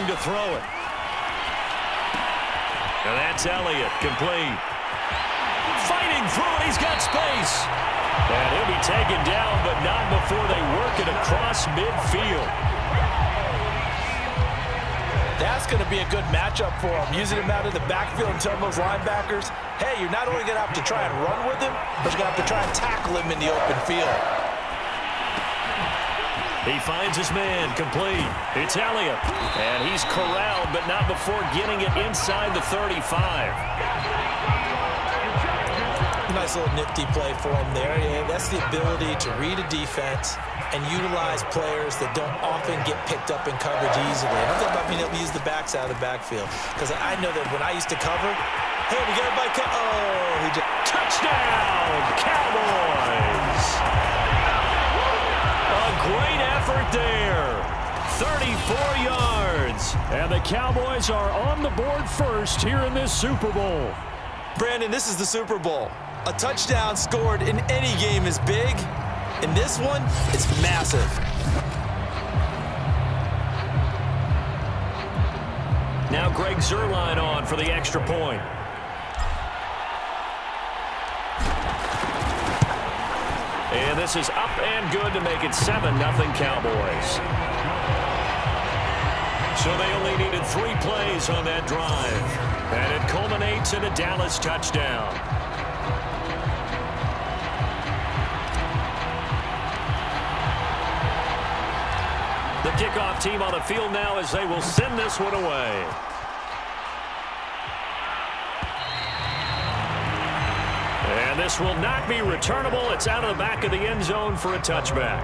to throw it. And that's Elliott, complete. Fighting through it, he's got space. And he'll be taken down, but not before they work it across midfield. That's going to be a good matchup for him, using him out in the backfield and telling those linebackers, hey, you're not only going to have to try and run with him, but you're going to have to try and tackle him in the open field. He finds his man, complete. It's Elliott. And he's corralled, but not before getting it inside the 35. Nice little nifty play for him there. Yeah, that's the ability to read a defense and utilize players that don't often get picked up in coverage easily. I'm talking about being able to use the backs out of the backfield. Because I know that when I used to cover, hey, we got everybody oh, he just... Touchdown, Cowboys! A great effort there. 34 yards. And the Cowboys are on the board first here in this Super Bowl. Brandon, this is the Super Bowl. A touchdown scored in any game is big. In this one, it's massive. Now Greg Zuerlein on for the extra point. And this is up and good to make it 7-0 Cowboys. So they only needed 3 plays on that drive. And it culminates in a Dallas touchdown. The kickoff team on the field now as they will send this one away. And this will not be returnable. It's out of the back of the end zone for a touchback.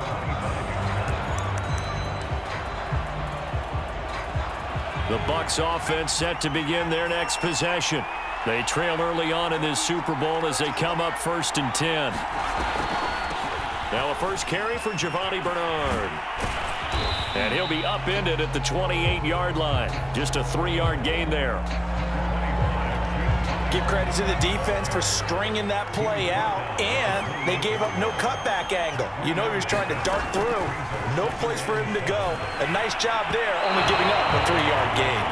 The Bucs offense set to begin their next possession. They trail early on in this Super Bowl as they come up 1st and 10. Now a first carry for Giovanni Bernard. And he'll be upended at the 28-yard line. Just a 3-yard gain there. Give credit to the defense for stringing that play out, and they gave up no cutback angle. You know he was trying to dart through. No place for him to go. A nice job there, only giving up a 3-yard gain.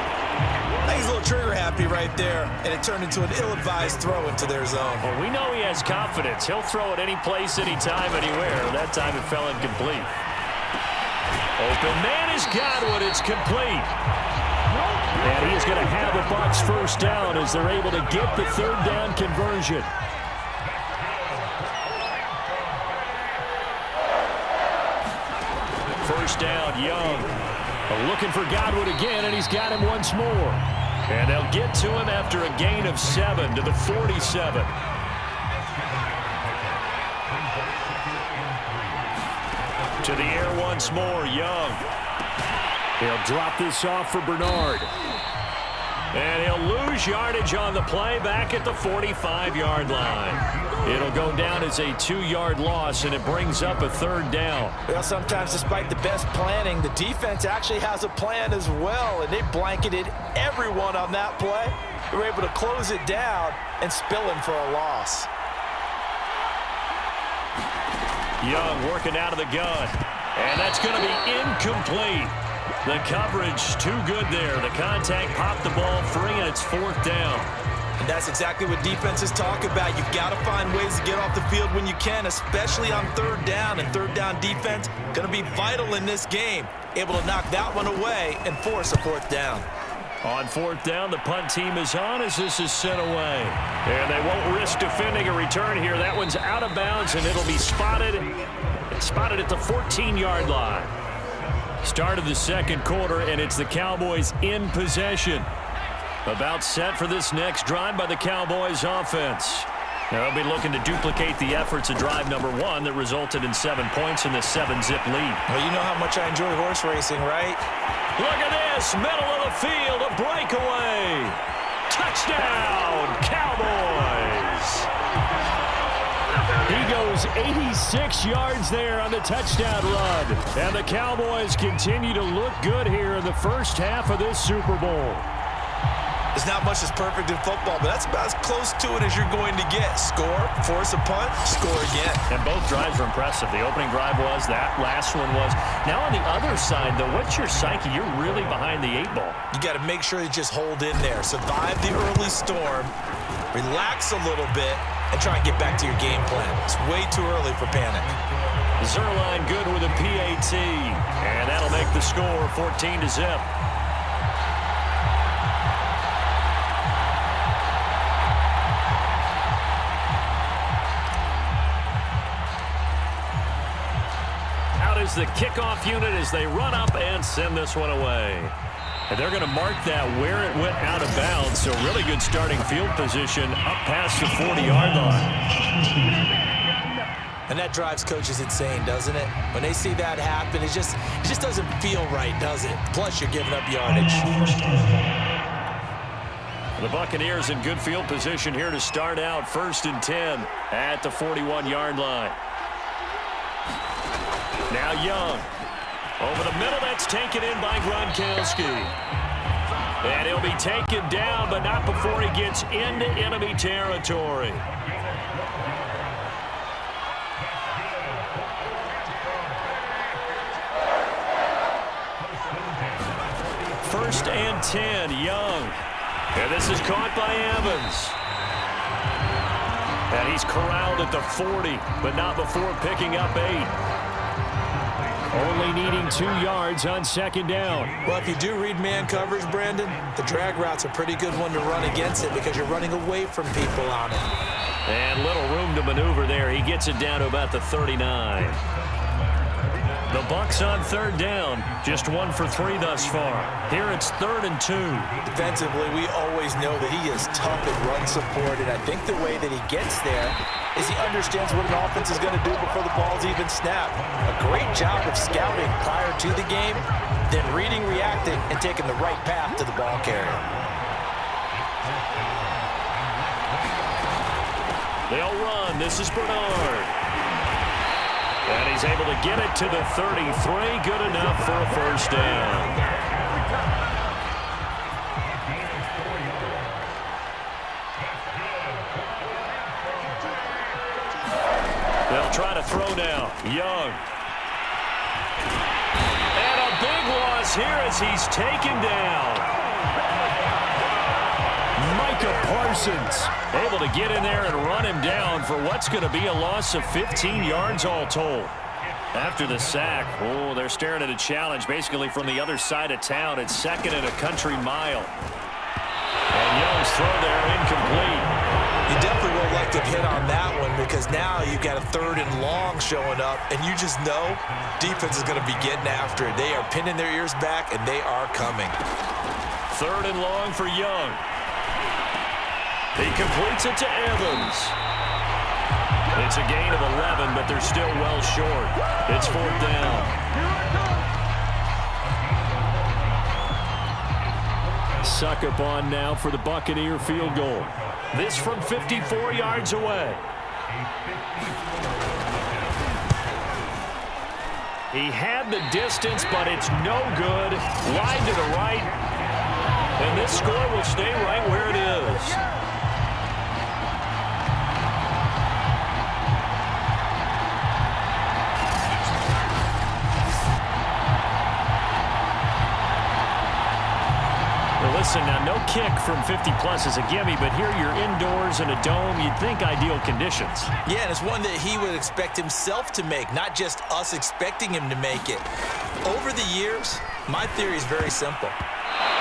He's a little trigger happy right there, and it turned into an ill-advised throw into their zone. Well, we know he has confidence. He'll throw it any place, anytime, anywhere. That time it fell incomplete. Open man has got one. It's complete. And he's going to have the Bucs first down as they're able to get the 3rd down conversion. First down, Young. Looking for Godwin again, and he's got him once more. And they'll get to him after a gain of 7 to the 47. To the air once more, Young. He'll drop this off for Bernard. And he'll lose yardage on the play back at the 45-yard line. It'll go down as a 2-yard loss, and it brings up a 3rd down. Well, sometimes despite the best planning, the defense actually has a plan as well, and they blanketed everyone on that play. They were able to close it down and spill him for a loss. Young working out of the gun. And that's going to be incomplete. The coverage too good there. The contact popped the ball free, and it's 4th down. And that's exactly what defenses talk about. You've got to find ways to get off the field when you can, especially on 3rd down. And 3rd down defense going to be vital in this game. Able to knock that one away and force a 4th down. On 4th down, the punt team is on as this is sent away. And they won't risk defending a return here. That one's out of bounds, and it'll be spotted. It's spotted at the 14-yard line. Start of the 2nd quarter, and it's the Cowboys in possession. About set for this next drive by the Cowboys offense. Now they'll be looking to duplicate the efforts of drive number 1 that resulted in 7 points in the 7-zip lead. Well, you know how much I enjoy horse racing, right? Look at this, middle of the field, a breakaway. Touchdown, Cowboys. He goes 86 yards there on the touchdown run. And the Cowboys continue to look good here in the first half of this Super Bowl. There's not much that's perfect in football, but that's about as close to it as you're going to get. Score, force a punt, score again. And both drives were impressive. The opening drive was, that last one was. Now on the other side, though, what's your psyche? You're really behind the 8-ball. You got to make sure you just hold in there. Survive the early storm, relax a little bit, and try and get back to your game plan. It's way too early for panic. Zerline good with a PAT. And that'll make the score 14-0. Is the kickoff unit as they run up and send this one away. And they're going to mark that where it went out of bounds. So really good starting field position up past the 40-yard line. And that drives coaches insane, doesn't it? When they see that happen, it just doesn't feel right, does it? Plus, you're giving up yardage. The Buccaneers in good field position here to start out. 1st and 10 at the 41-yard line. Now Young. Over the middle, that's taken in by Gronkowski. And he'll be taken down, but not before he gets into enemy territory. First and 10, Young. And this is caught by Evans. And he's corralled at the 40, but not before picking up 8. Only needing 2 yards on 2nd down. Well, if you do read man coverage, Brandon, the drag route's a pretty good one to run against it because you're running away from people on it. And little room to maneuver there. He gets it down to about the 39. The Bucs on 3rd down. Just 1 for 3 thus far. Here it's 3rd and 2. Defensively, we always know that he is tough in run support, and I think the way that he gets there is he understands what an offense is going to do before the ball's even snapped. A great job of scouting prior to the game, then reading, reacting, and taking the right path to the ball carrier. They'll run. This is Bernard. And he's able to get it to the 33. Good enough for a 1st down. They'll try to throw now. Young. And a big loss here as he's taken down. Micah Parsons able to get in there and run him down for what's going to be a loss of 15 yards all told. After the sack, oh, they're staring at a challenge basically from the other side of town. It's 2nd and a country mile. And Young's throw there incomplete. You definitely would like to have hit on that one because now you've got a 3rd and long showing up, and you just know defense is going to be getting after it. They are pinning their ears back, and they are coming. 3rd and long for Young. He completes it to Evans. It's a gain of 11, but they're still well short. It's 4th down. Suck up on now for the Buccaneer field goal. This from 54 yards away. He had the distance, but it's no good. Wide to the right. And this score will stay right where it is. Listen, now no kick from 50-plus is a gimme, but here you're indoors in a dome. You'd think ideal conditions. Yeah, and it's one that he would expect himself to make, not just us expecting him to make it. Over the years, my theory is very simple.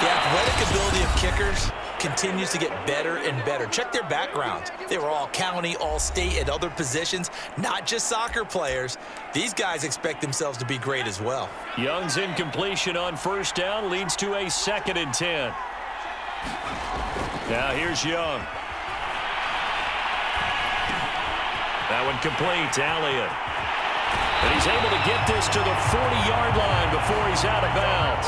The athletic ability of kickers continues to get better and better. Check their backgrounds. They were all county, all state, at other positions, not just soccer players. These guys expect themselves to be great as well. Young's incompletion on 1st down leads to a 2nd and 10. Now here's Young. That one complete, Elliott. And he's able to get this to the 40-yard line before he's out of bounds.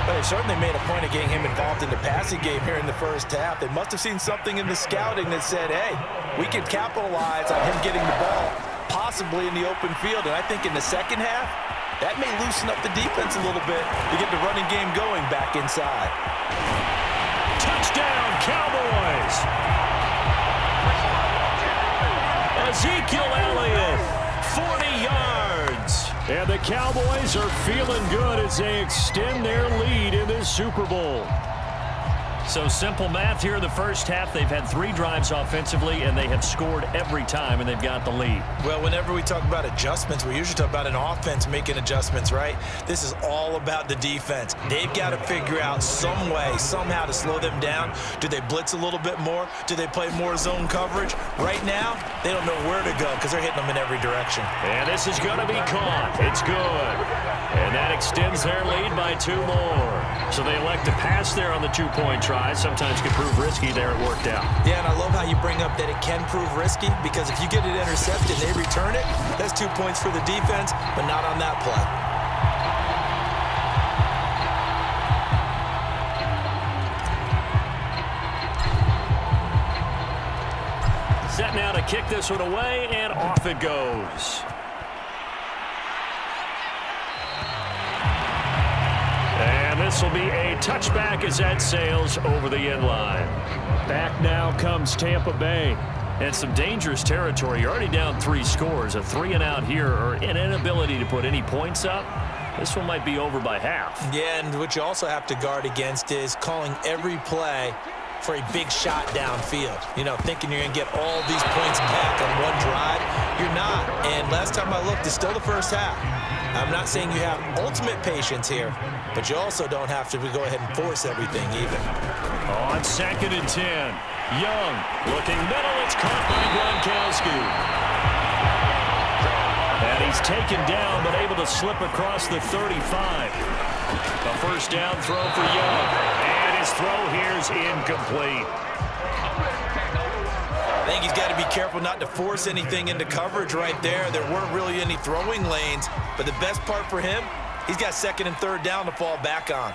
But they certainly made a point of getting him involved in the passing game here in the 1st half. They must have seen something in the scouting that said, hey, we can capitalize on him getting the ball, possibly in the open field. And I think in the 2nd half, That may loosen up the defense a little bit to get the running game going back inside. Touchdown, Cowboys! Ezekiel Elliott, 40 yards. And the Cowboys are feeling good as they extend their lead in this Super Bowl. So simple math here in the first half. They've had 3 drives offensively, and they have scored every time, and they've got the lead. Well, whenever we talk about adjustments, we usually talk about an offense making adjustments, right? This is all about the defense. They've got to figure out some way, somehow to slow them down. Do they blitz a little bit more? Do they play more zone coverage? Right now, they don't know where to go because they're hitting them in every direction. And this is going to be caught. It's good. And that extends their lead by 2 more. So they elect to pass there on the 2-point try. Sometimes can prove risky. There it worked out. Yeah, and I love how you bring up that it can prove risky, because if you get it intercepted and they return it, that's 2 points for the defense, but not on that play. Set now to kick this one away, and off it goes. And this will be a touchback as that sails over the end line. Back now comes Tampa Bay. And some dangerous territory. You're already down 3 scores. A 3-and-out here, or an inability to put any points up. This one might be over by half. Yeah, and what you also have to guard against is calling every play for a big shot downfield. You know, thinking you're going to get all these points back on one drive. You're not. And last time I looked, it's still the first half. I'm not saying you have ultimate patience here, but you also don't have to go ahead and force everything either. On 2nd and 10, Young looking middle. It's caught by Gronkowski. And he's taken down, but able to slip across the 35. A first down throw for Young. And his throw here's incomplete. I think he's got to be careful not to force anything into coverage right there. There weren't really any throwing lanes, but the best part for him, he's got 2nd and 3rd down to fall back on.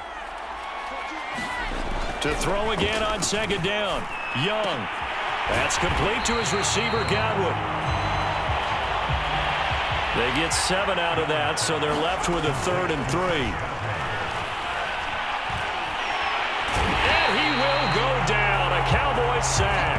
To throw again on 2nd down. Young. That's complete to his receiver, Godwin. They get 7 out of that, so they're left with a 3rd and 3. And he will go down. A Cowboys sack.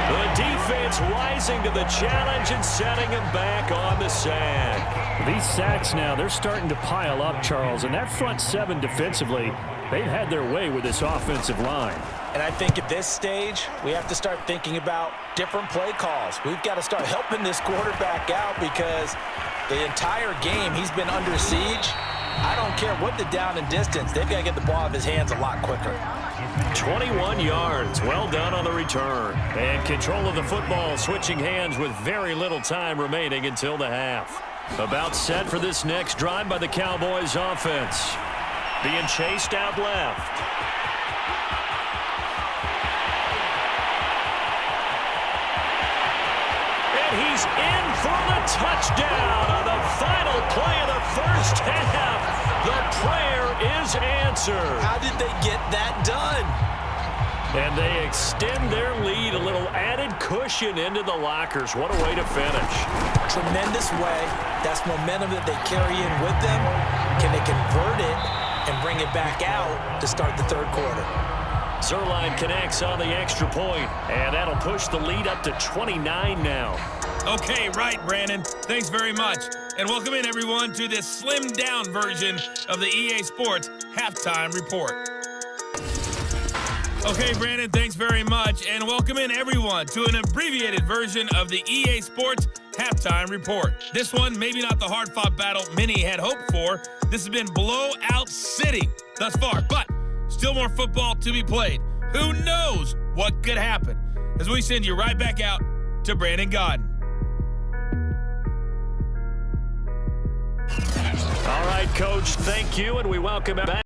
The defense rising to the challenge and setting him back on the sack. These sacks now, they're starting to pile up, Charles, and that front 7 defensively, they've had their way with this offensive line. And I think at this stage, we have to start thinking about different play calls. We've got to start helping this quarterback out, because the entire game he's been under siege. I don't care what the down and distance. They've got to get the ball out of his hands a lot quicker. 21 yards. Well done on the return. And control of the football, switching hands with very little time remaining until the half. About set for this next drive by the Cowboys offense. Being chased out left. And he's in for the touchdown on the final play of the first half. The prayer is answered. How did they get that done? And they extend their lead, a little added cushion into the lockers. What a way to finish. Tremendous way. That's momentum that they carry in with them. Can they convert it and bring it back out to start the 3rd quarter? Zerline connects on the extra point, and that'll push the lead up to 29 now. Okay, right, Brandon. Thanks very much. And welcome in, everyone, to this slimmed-down version of the EA Sports Halftime Report. Okay, Brandon, thanks very much. And welcome in, everyone, to an abbreviated version of the EA Sports Halftime Report. This one, maybe not the hard-fought battle many had hoped for. This has been blowout city thus far, but still more football to be played. Who knows what could happen as we send you right back out to Brandon Gaudin. All right, Coach, thank you, and we welcome back.